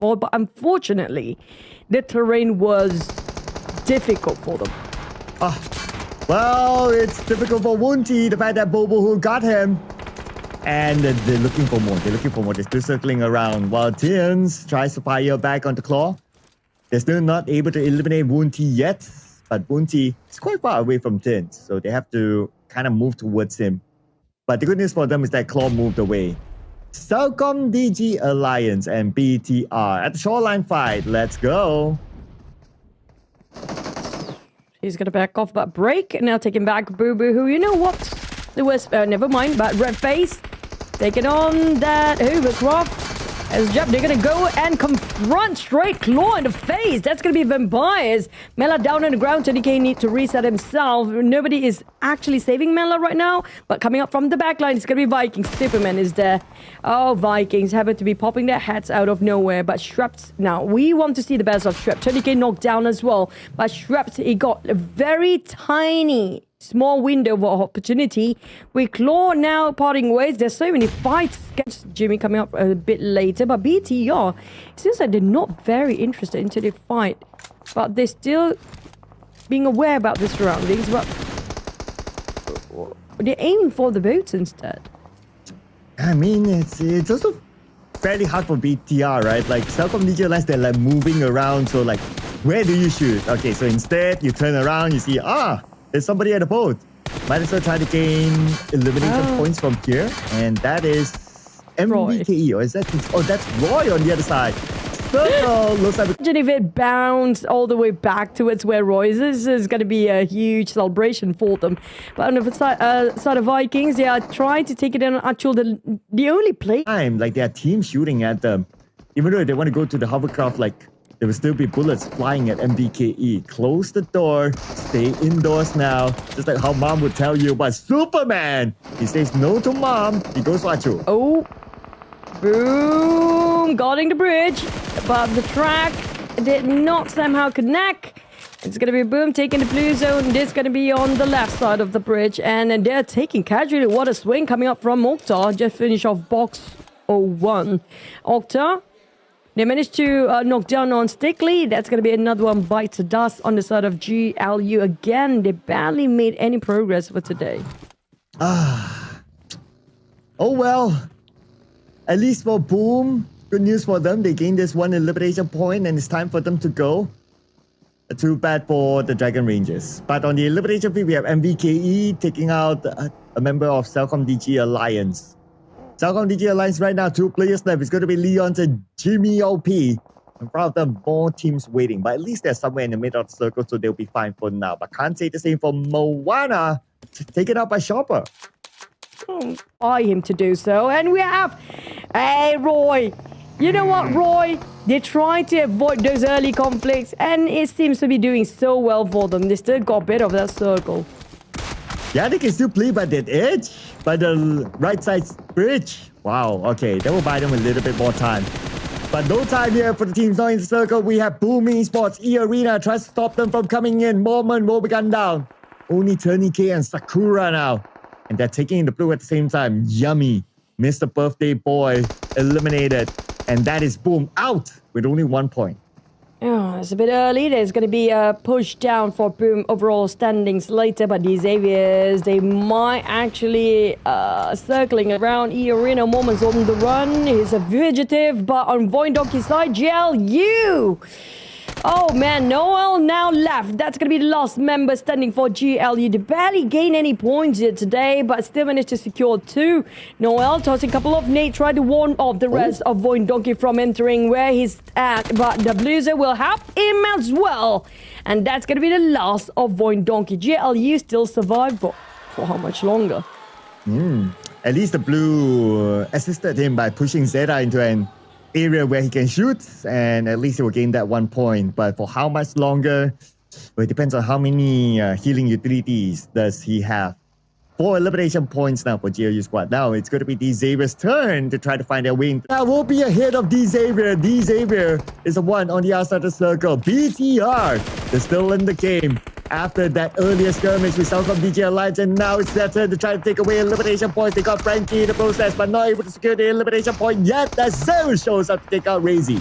for, but unfortunately, the terrain was difficult for them. Well, it's difficult for Wunti, the fact that Bobo who got him. And they're looking for more. They're still circling around. While Tians tries to fire back on the claw. They're still not able to eliminate Wunti yet. But Wunti is quite far away from Tians. So they have to kind of move towards him. But the good news for them is that Claw moved away. Celcom DG Alliance and BTR at the shoreline fight. Let's go. He's going to back off, but break. Now taking back Boo Boo, who, you know what? There was, never mind, but Red Face taking on that Hovercraft. As Jeb, they're going to go and confront straight Claw in the face. That's going to be Vampires. Mela down on the ground. Tony K need to reset himself. Nobody is actually saving Mela right now. But coming up from the back line, it's going to be Vikings. Superman is there. Oh, Vikings happen to be popping their heads out of nowhere. But Shrubs, now we want to see the best of Shrubs. Tony K knocked down as well. But Shrubs, he got a very tiny small window of opportunity. With Claw now parting ways. There's so many fights against Jimmy coming up a bit later. But BTR, it seems like they're not very interested into the fight. But they're still being aware about the surroundings. But they're aiming for the boats instead. I mean, it's also fairly hard for BTR, right? Like, Celcom DJ Alliance, they're like moving around. So like, where do you shoot? Okay, so instead, you turn around, you see, there's somebody at the boat. Might as well try to gain elimination points from here. And that is MVKE. Or is that... Oh, that's Roy on the other side. So, looks like... Imagine if it bounced all the way back towards where Roy is. This is going to be a huge celebration for them. But on the side of Vikings, they are trying to take it in actually the only play. Like, their team shooting at them. Even though they want to go to the hovercraft, like... There will still be bullets flying at MVKE. Close the door. Stay indoors now. Just like how Mom would tell you. But Superman, he says no to Mom. He goes for Achu. Oh. Boom. Guarding the bridge. But the track did not somehow connect. It's going to be Boom taking the blue zone. This is going to be on the left side of the bridge. And they're taking casually. What a swing coming up from Okta. Just finish off box 01. Okta. They managed to knock down on Stickley. That's going to be another one bites the dust on the side of GLU. Again, they barely made any progress for today. Oh, well. At least for Boom, good news for them. They gained this one elimination point and it's time for them to go. Too bad for the Dragon Rangers. But on the elimination field, we have MVKE taking out a member of Celcom DG Alliance. Celcom DG Alliance right now, 2 players left. It's going to be Leon and Jimmy OP. In front of them, more teams waiting. But at least they're somewhere in the middle of the circle, so they'll be fine for now. But can't say the same for Moana. Taken out by Chopper. Buy him to do so. And we have... Hey, Roy. You know what, Roy? They try to avoid those early conflicts. And it seems to be doing so well for them. They still got a bit of that circle. Yeah, they can still play by that edge, by the right side bridge. Wow, okay, that will buy them a little bit more time. But no time here for the teams not in the circle. We have Booming Sports, E-Arena tries to stop them from coming in. Moment will be gunned down. Only Tony K and Sakura now. And they're taking the blue at the same time. Yummy. Mr. Birthday Boy eliminated. And that is Boom out with only 1 point. Oh, it's a bit early. There's going to be a push down for Boom overall standings later, but the XAVIERs, they might actually circling around E-Arena. Moments on the run. He's a fugitive, but on Voindoki's side, GLU. Oh man, Noel now left. That's going to be the last member standing for GLU. They barely gain any points here today, but still managed to secure 2. Noel tossing a couple of nades, tried to warn off the rest of Voindoki from entering where he's at, but the Blueser will help him as well. And that's going to be the last of Voindoki. GLU still survived for how much longer? At least the blue assisted him by pushing Zeta into an area where he can shoot, and at least he will gain that 1 point. But for how much longer? Well, it depends on how many healing utilities does he have. 4 elimination points now for GLU squad. Now it's going to be XAVIER's turn to try to find their win. That will be ahead of XAVIER. XAVIER is the one on the outside of the circle. BTR is still in the game after that earlier skirmish with Celcom DG Alliance, and now it's their turn to try to take away elimination points. They got Frankie in the process, but not able to secure the elimination point yet. That Zero shows up to take out Razy.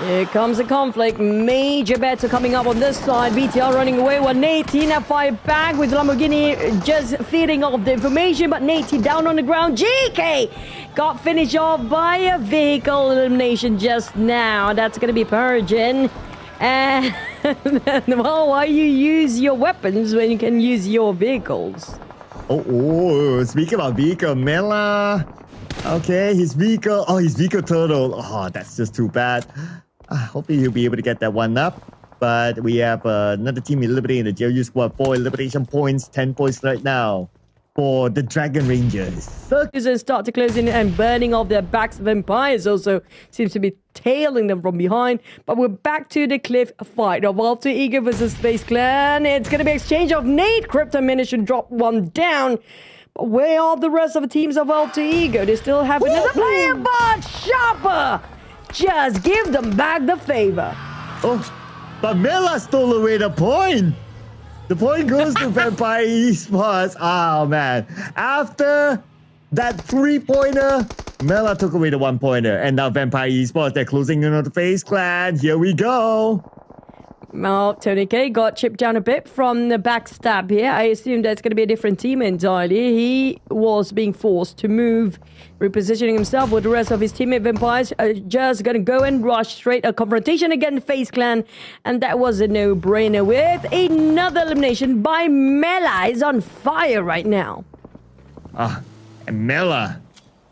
Here comes the conflict. Major bets are coming up on this side. BTR running away while Nate now fire back with Lamborghini just feeding off the information. But Nate down on the ground. GK got finished off by a vehicle elimination just now. That's going to be Purgin. And well, why you use your weapons when you can use your vehicles? Speaking about vehicle, Mela. Okay, his vehicle turtle. Oh, that's just too bad. Hopefully he'll be able to get that one up. But we have another team eliminating the JU squad. 4 elimination points, 10 points right now for the Dragon Rangers. Circuses start to close in and burning off their backs. Vampires also seems to be tailing them from behind. But we're back to the cliff fight of Alter Ego versus Space Clan. It's going to be exchange of Nate. Crypto managed to drop one down. But where are the rest of the teams of Alter Ego? They still have another player, but Sharper just give them back the favor. Oh, but Mela stole away the point. The point goes to Vampire Esports. Oh, man. After that 3-pointer, Mela took away the 1-pointer. And now Vampire Esports, they're closing in on the FaZe Clan. Here we go. Well, Tony K got chipped down a bit from the backstab here. I assume that's going to be a different team entirely. He was being forced to move, repositioning himself with the rest of his teammate Vampires. Just going to go and rush straight a confrontation against FaZe Clan. And that was a no-brainer with another elimination by Mela. He's on fire right now. And Mela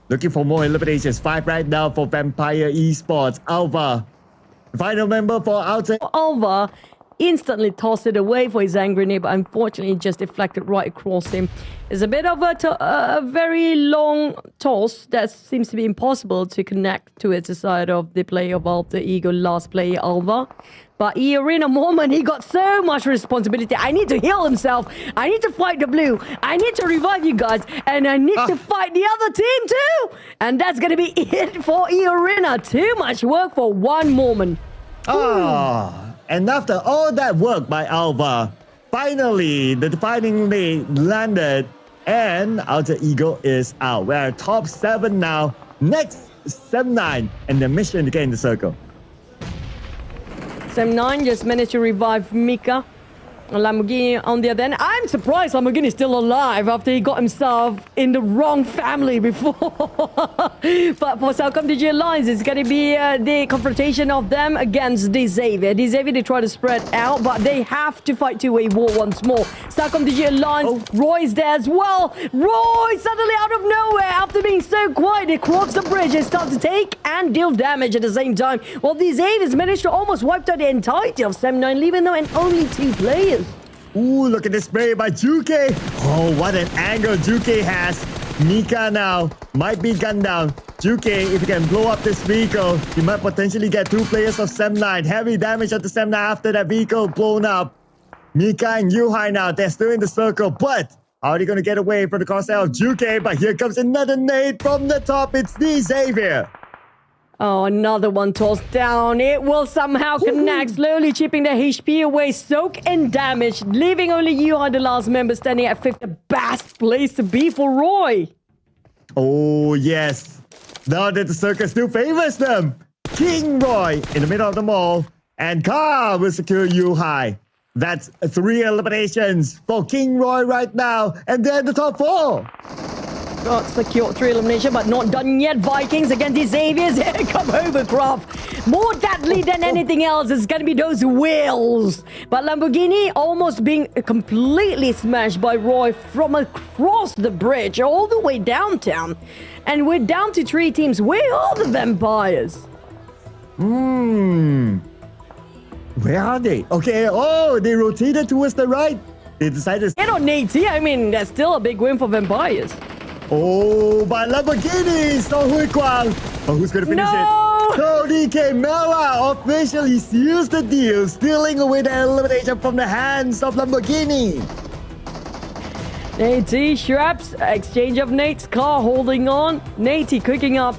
looking for more eliminations. 5 right now for Vampire Esports. Alva. Final member for Alter. Alva instantly tossed it away for his hand grenade, but unfortunately it just deflected right across him. It's a bit of a very long toss that seems to be impossible to connect to it side of the player of Alter Ego, last player Alva. But in a moment, he got so much responsibility. I need to heal himself. I need to fight the blue. I need to revive you guys. And I need to fight the other team too. And that's going to be it for Iorina. Too much work for one moment. And after all that work by Alva, finally, the defining lead landed. And Alter Ego is out. We're top 7 now. Next, 7-9. And the mission to get in the circle. Sam9 just managed to revive Mika. Lamborghini on the other end. I'm surprised Lamborghini is still alive after he got himself in the wrong family before. But for Southcom DG Alliance, it's going to be the confrontation of them against the XAVIER. The XAVIER, they try to spread out, but they have to fight two-way war once more. Southcom DG Alliance, Roy's there as well. Roy suddenly out of nowhere, after being so quiet, they cross the bridge and start to take and deal damage at the same time. Well, the XAVIERs managed to almost wipe out the entirety of Sam9, leaving them and only 2 players. Ooh, look at this spray by Juke. Oh, what an angle Juke has. Mika now might be gunned down. Juke, if he can blow up this vehicle, he might potentially get 2 players of Sam9. Heavy damage at the Sam9 after that vehicle blown up. Mika and Yuhai now, they're still in the circle, but how are they going to get away from the crosshair of Juke? But here comes another nade from the top. It's the XAVIER. Oh, another one tossed down. It will somehow connect, slowly chipping the HP away, soak and damage, leaving only Yuhai, the last member, standing at 5th. The best place to be for Roy. Oh, yes. Now that the circle still favors them. King Roy in the middle of the mall. And Ka will secure Yuhai. That's 3 eliminations for King Roy right now. And they're in the top 4. Got secured 3 elimination, but not done yet. Vikings against the XAVIERs. Here come Hovercraft. More deadly than anything else is going to be those wheels. But Lamborghini almost being completely smashed by Roy from across the bridge all the way downtown. And we're down to 3 teams. Where are the Vampires? Where are they? Okay, they rotated towards the right. They decided to... Get on Nate. I mean, that's still a big win for Vampires. Oh, but Lamborghini, so Hui Kwang. Oh, who's going to finish it? Tony K. Mela officially seals the deal, stealing away the elimination from the hands of Lamborghini. Nate, Shraps, exchange of Nate's car holding on. Nate cooking up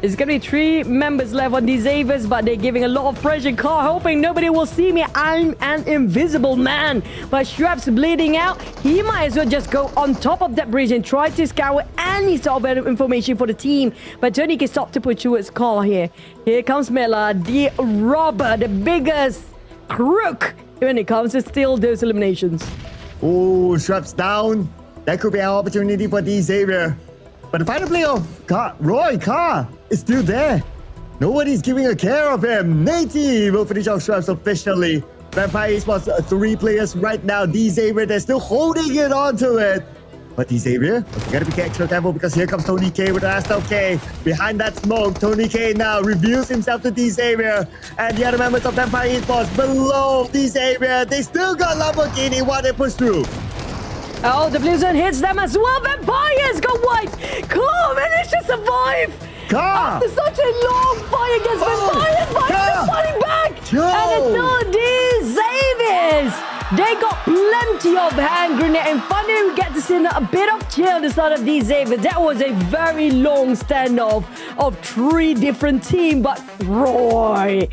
It's gonna be 3 members left on these XAVIERs, but they're giving a lot of pressure. Car hoping nobody will see me. I'm an invisible man. But Shrap's bleeding out. He might as well just go on top of that bridge and try to scour any sort of information for the team. But Tony can stop to put towards Car here. Here comes Mela, the robber, the biggest crook when it comes to steal those eliminations. Oh, Shrap's down. That could be our opportunity for the XAVIER. But the final play of Roy Carr is still there. Nobody's giving a care of him. Native will finish off Shrap's officially. Vampire Esports 3 players right now. The XAVIER, they're still holding it on to it. But the XAVIER, you gotta be extra careful because here comes Tony K with an Astral K. Behind that smoke, Tony K now reveals himself to the XAVIER. And the other members of Vampire Esports below the XAVIER. They still got Lamborghini while they push through. Oh, the blue zone hits them as well. Vampires go white. Car managed to survive. Car! After such a long fight against Vampires, Vampires fighting back. And it's still these XAVIERs. They got plenty of hand grenade, and finally we get to see a bit of chill at the start of these XAVIERs. That was a very long standoff of 3 different teams, but Roy.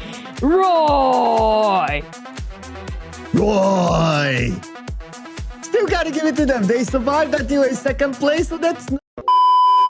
Still gotta give it to them. They survived until a second place, so that's